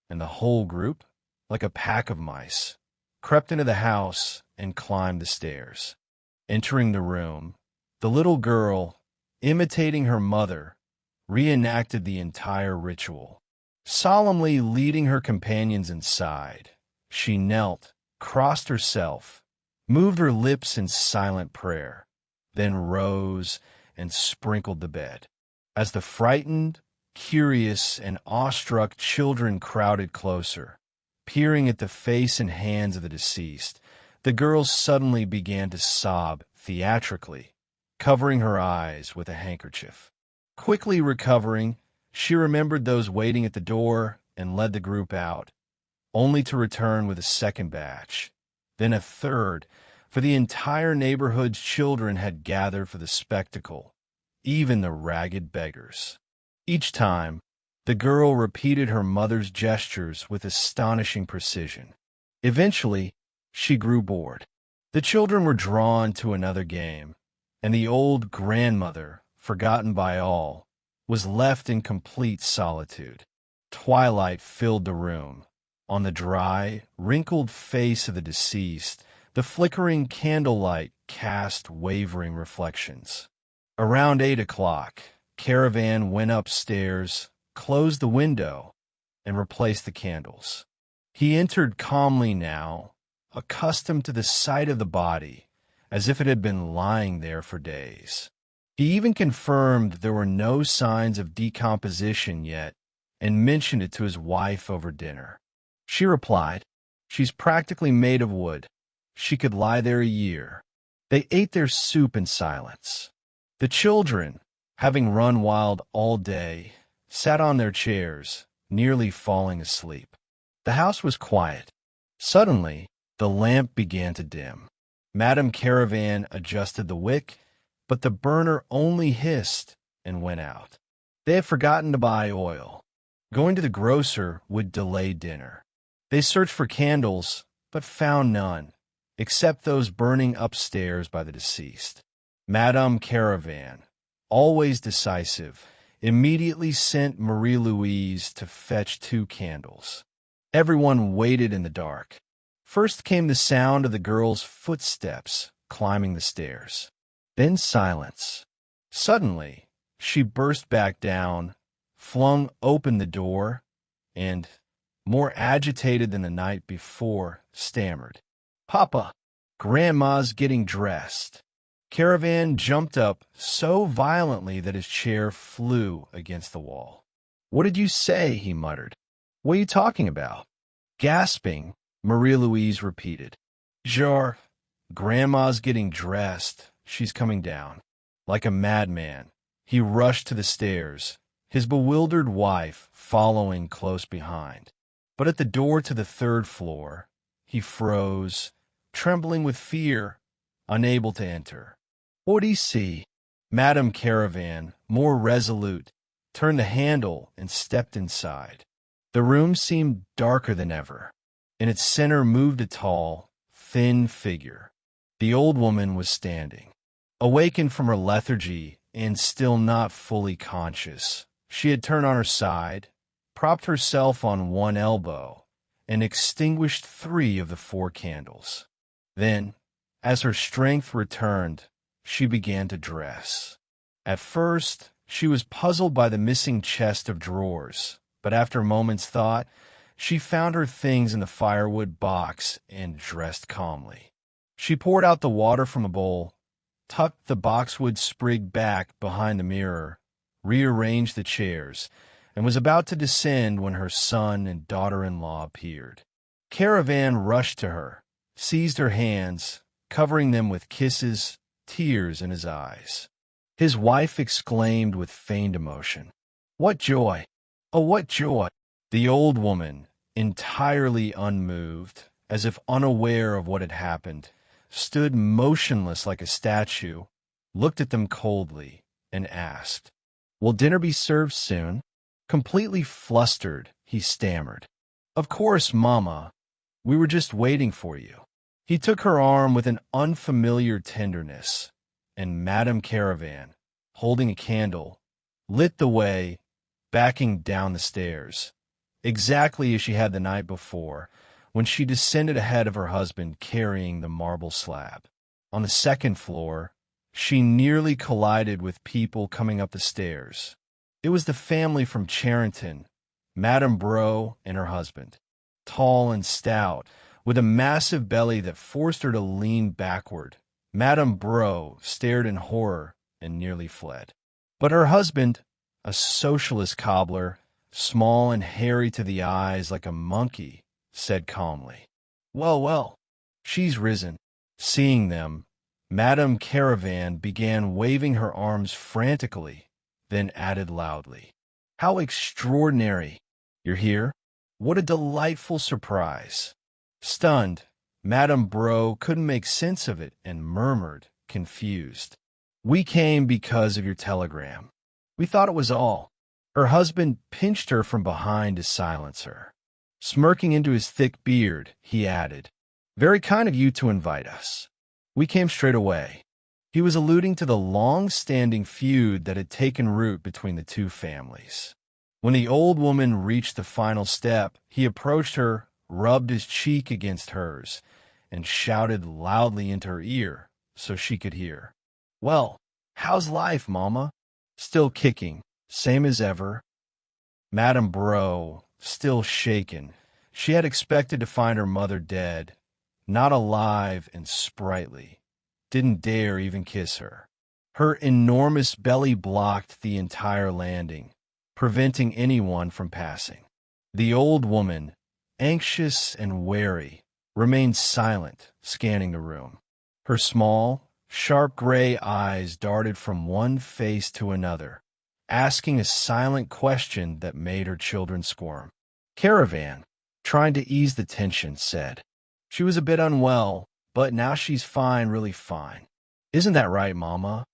and the whole group, like a pack of mice, crept into the house and climbed the stairs. Entering the room, the little girl, imitating her mother, reenacted the entire ritual. Solemnly leading her companions inside, she knelt, crossed herself, moved her lips in silent prayer, then rose and sprinkled the bed. As the frightened, curious, and awestruck children crowded closer, peering at the face and hands of the deceased, the girl suddenly began to sob theatrically, covering her eyes with a handkerchief. Quickly recovering, she remembered those waiting at the door and led the group out, only to return with a second batch, then a third, for the entire neighborhood's children had gathered for the spectacle, even the ragged beggars. Each time, the girl repeated her mother's gestures with astonishing precision. Eventually, she grew bored. The children were drawn to another game, and the old grandmother, forgotten by all, was left in complete solitude. Twilight filled the room. On the dry, wrinkled face of the deceased, the flickering candlelight cast wavering reflections. Around 8 o'clock, Caravane went upstairs, closed the window, and replaced the candles. He entered calmly now, accustomed to the sight of the body, as if it had been lying there for days. He even confirmed there were no signs of decomposition yet, and mentioned it to his wife over dinner. She replied, "She's practically made of wood. She could lie there a year." They ate their soup in silence. The children, having run wild all day, sat on their chairs, nearly falling asleep. The house was quiet. Suddenly, the lamp began to dim. Madame Caravane adjusted the wick, but the burner only hissed and went out. They had forgotten to buy oil. Going to the grocer would delay dinner. They searched for candles, but found none, except those burning upstairs by the deceased. Madame Caravane, always decisive, immediately sent Marie-Louise to fetch 2 candles. Everyone waited in the dark. First came the sound of the girl's footsteps climbing the stairs. Then silence. Suddenly, she burst back down, flung open the door, and, more agitated than the night before, stammered, "Papa, Grandma's getting dressed." Caravane jumped up so violently that his chair flew against the wall. "What did you say?" he muttered. "What are you talking about?" Gasping, Marie-Louise repeated, "Genre, Grandma's getting dressed. She's coming down." Like a madman, he rushed to the stairs, his bewildered wife following close behind. But at the door to the 3rd floor, he froze, trembling with fear, unable to enter. What would he see? Madame Caravane, more resolute, turned the handle and stepped inside. The room seemed darker than ever. In its center moved a tall, thin figure. The old woman was standing. Awakened from her lethargy and still not fully conscious, she had turned on her side, propped herself on one elbow, and extinguished 3 of the 4 candles. Then, as her strength returned, she began to dress. At first, she was puzzled by the missing chest of drawers, but after a moment's thought, she found her things in the firewood box and dressed calmly. She poured out the water from a bowl, tucked the boxwood sprig back behind the mirror, rearranged the chairs, and was about to descend when her son and daughter-in-law appeared. Caravane rushed to her, seized her hands, covering them with kisses, tears in his eyes. His wife exclaimed with feigned emotion, "What joy! Oh, what joy!" The old woman, entirely unmoved, as if unaware of what had happened, stood motionless like a statue, looked at them coldly, and asked, "Will dinner be served soon?" Completely flustered, he stammered, "Of course, Mama. We were just waiting for you." He took her arm with an unfamiliar tenderness, and Madame Caravane, holding a candle, lit the way, backing down the stairs, exactly as she had the night before, when she descended ahead of her husband carrying the marble slab. On the 2nd floor, she nearly collided with people coming up the stairs. It was the family from Charenton, Madame Bro and her husband, tall and stout, with a massive belly that forced her to lean backward. Madame Bro stared in horror and nearly fled. But her husband, a socialist cobbler, small and hairy to the eyes like a monkey, said calmly, "Well, well, she's risen." Seeing them, Madame Caravane began waving her arms frantically, then added loudly, "How extraordinary! You're here? What a delightful surprise!" Stunned, Madame Bro couldn't make sense of it and murmured, confused, "We came because of your telegram. We thought it was all." Her husband pinched her from behind to silence her. Smirking into his thick beard, he added, "Very kind of you to invite us. We came straight away." He was alluding to the long-standing feud that had taken root between the two families. When the old woman reached the final step, he approached her, rubbed his cheek against hers, and shouted loudly into her ear so she could hear, "Well, how's life, Mama? Still kicking, same as ever?" Madame Bro, still shaken, she had expected to find her mother dead, not alive and sprightly, didn't dare even kiss her. Her enormous belly blocked the entire landing, preventing anyone from passing. The old woman, anxious and wary, remained silent, scanning the room. Her small, sharp gray eyes darted from one face to another, asking a silent question that made her children squirm. Caravane, trying to ease the tension, said, "She was a bit unwell, but now she's fine, really fine. Isn't that right, Mama?"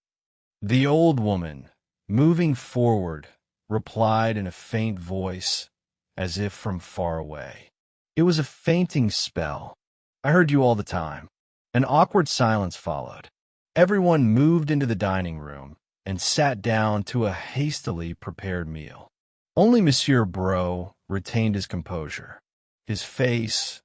The old woman, moving forward, replied in a faint voice, as if from far away, "It was a fainting spell. I heard you all the time." An awkward silence followed. Everyone moved into the dining room and sat down to a hastily prepared meal. Only Monsieur Bro retained his composure. His face,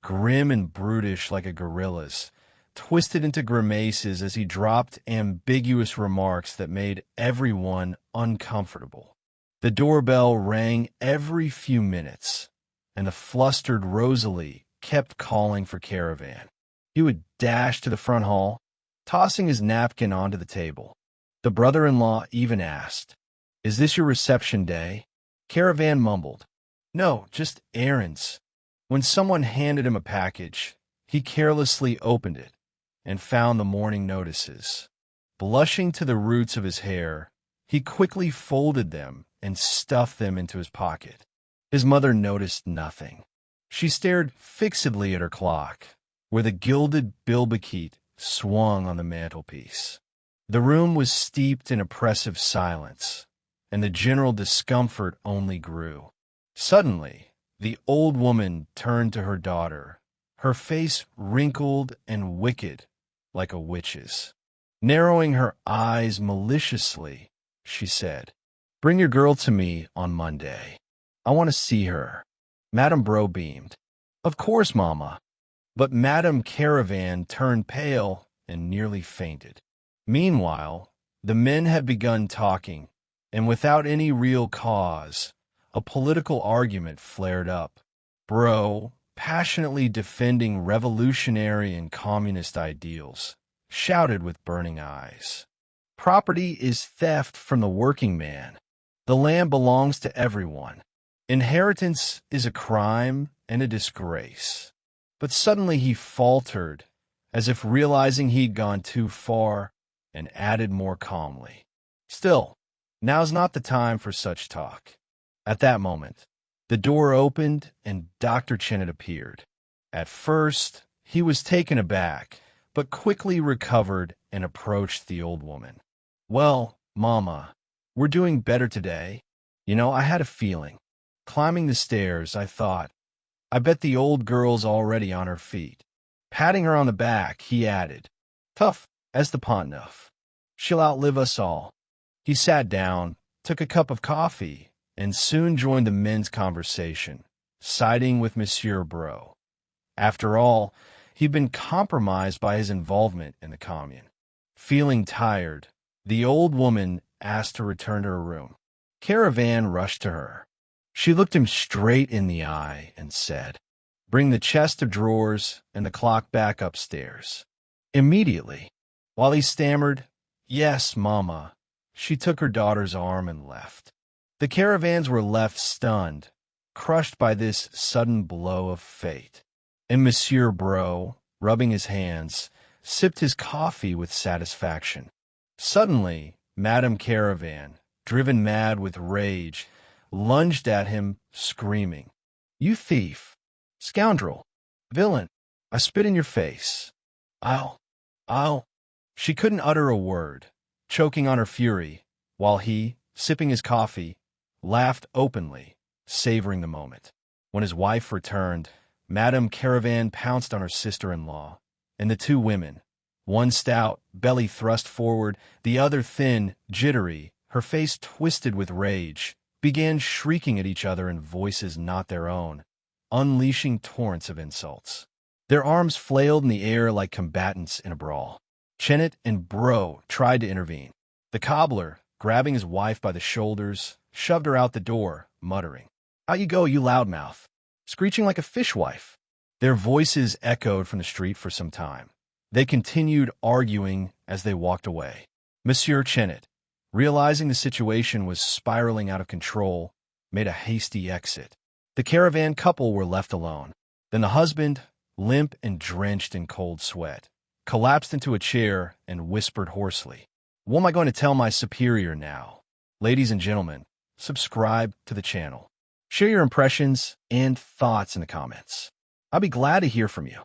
grim and brutish like a gorilla's, twisted into grimaces as he dropped ambiguous remarks that made everyone uncomfortable. The doorbell rang every few minutes, and the flustered Rosalie kept calling for Caravane. He would dash to the front hall, tossing his napkin onto the table. The brother-in-law even asked, "Is this your reception day?" Caravane mumbled, "No, just errands." When someone handed him a package, he carelessly opened it and found the morning notices. Blushing to the roots of his hair, he quickly folded them and stuffed them into his pocket. His mother noticed nothing. She stared fixedly at her clock, where the gilded bilboquet swung on the mantelpiece. The room was steeped in oppressive silence, and the general discomfort only grew. Suddenly, the old woman turned to her daughter, her face wrinkled and wicked like a witch's. Narrowing her eyes maliciously, she said, "Bring your girl to me on Monday. I want to see her." Madame Bro beamed. "Of course, Mama." But Madame Caravane turned pale and nearly fainted. Meanwhile, the men had begun talking, and without any real cause, a political argument flared up. Bro, passionately defending revolutionary and communist ideals, shouted with burning eyes, "Property is theft from the working man. The land belongs to everyone. Inheritance is a crime and a disgrace." But suddenly he faltered, as if realizing he'd gone too far, and added more calmly, "Still, now's not the time for such talk." At that moment, the door opened and Dr. Chennet appeared. At first, he was taken aback, but quickly recovered and approached the old woman. "Well, Mama, we're doing better today. I had a feeling. Climbing the stairs, I thought, I bet the old girl's already on her feet." Patting her on the back, he added, "Tough as the Pont-Neuf. She'll outlive us all." He sat down, took a cup of coffee, and soon joined the men's conversation, siding with Monsieur Bro. After all, he'd been compromised by his involvement in the commune. Feeling tired, the old woman asked to return to her room. Caravane rushed to her. She looked him straight in the eye and said, "Bring the chest of drawers and the clock back upstairs." Immediately, while he stammered, Yes, Mama. She took her daughter's arm and left. The caravans were left stunned, crushed by this sudden blow of fate. And Monsieur Bro, rubbing his hands, sipped his coffee with satisfaction. Suddenly, Madame Caravane, driven mad with rage, lunged at him, screaming, "You thief! Scoundrel! Villain! I spit in your face! I'll—" She couldn't utter a word, choking on her fury, while he, sipping his coffee, laughed openly, savoring the moment. When his wife returned, Madame Caravane pounced on her sister-in-law, and the two women, one stout, belly thrust forward, the other thin, jittery, her face twisted with rage, began shrieking at each other in voices not their own, unleashing torrents of insults. Their arms flailed in the air like combatants in a brawl. Chenet and Bro tried to intervene. The cobbler, grabbing his wife by the shoulders, shoved her out the door, muttering, "Out you go, you loudmouth! Screeching like a fishwife!" Their voices echoed from the street for some time. They continued arguing as they walked away. Monsieur Chenet, realizing the situation was spiraling out of control, made a hasty exit. The caravan couple were left alone. Then the husband, limp and drenched in cold sweat, collapsed into a chair and whispered hoarsely, "What am I going to tell my superior now?" Ladies and gentlemen, subscribe to the channel. Share your impressions and thoughts in the comments. I'll be glad to hear from you.